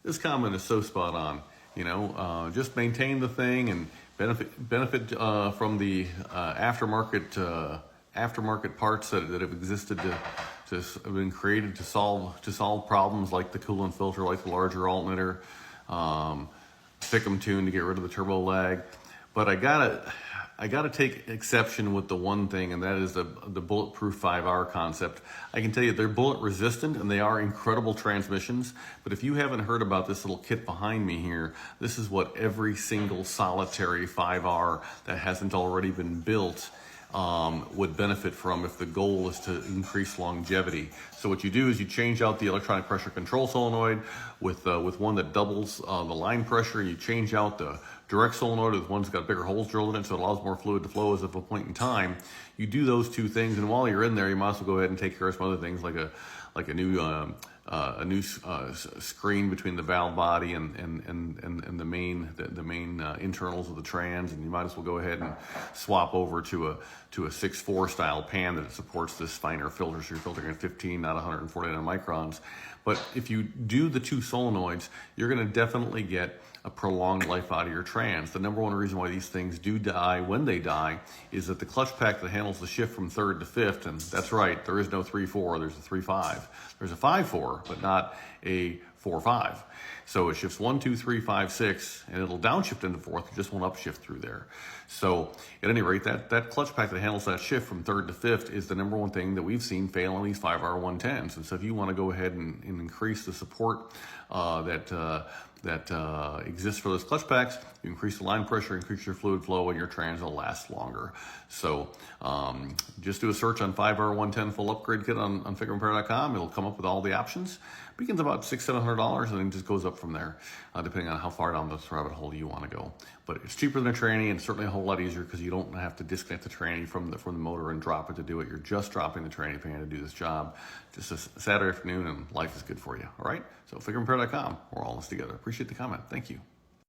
this comment is so spot on. You know, just maintain the thing and benefit from the aftermarket parts that have existed to have been created to solve problems like the coolant filter, like the larger alternator, FICM tune to get rid of the turbo lag. But I gotta take exception with the one thing, and that is the bulletproof 5R concept. I can tell you they're bullet resistant and they are incredible transmissions. But if you haven't heard about this little kit behind me here, this is what every single solitary 5R that hasn't already been built would benefit from if the goal is to increase longevity. So what you do is you change out the electronic pressure control solenoid with one that doubles the line pressure. You change out the direct solenoid with one that's got bigger holes drilled in it, so it allows more fluid to flow as of a point in time. You do those two things, and while you're in there, you might as well go ahead and take care of some other things like a new screen between the valve body and the main internals of the trans, and you might as well go ahead and swap over to a 6.4 style pan that supports this finer filter, so you're filtering at 15, not 149 microns. But if you do the two solenoids, you're going to definitely get a prolonged life out of your trans. The number one reason why these things do die when they die is that the clutch pack that handles the shift from third to fifth, and that's right, there is no 3-4, there's a 3-5. There's a 5-4, but not a 4-5. So it shifts 1, 2, 3, 5, 6, and it'll downshift into fourth, it just won't upshift through there. So at any rate, that clutch pack that handles that shift from third to fifth is the number one thing that we've seen fail on these 5R 110s. And so if you want to go ahead and increase the support that exists for those clutch packs, you increase the line pressure, increase your fluid flow, and your trans will last longer. So just do a search on 5R 110 full upgrade kit on FICMRepair.com. It'll come up with all the options. Begins about $600-700, and then just goes up from there, depending on how far down this rabbit hole you want to go. But it's cheaper than a tranny, and certainly a whole lot easier because you don't have to disconnect the tranny from the motor and drop it to do it. You're just dropping the tranny pan to do this job. Just a Saturday afternoon, and life is good for you. All right. So FICMRepair.com. We're all in this together. Appreciate the comment. Thank you.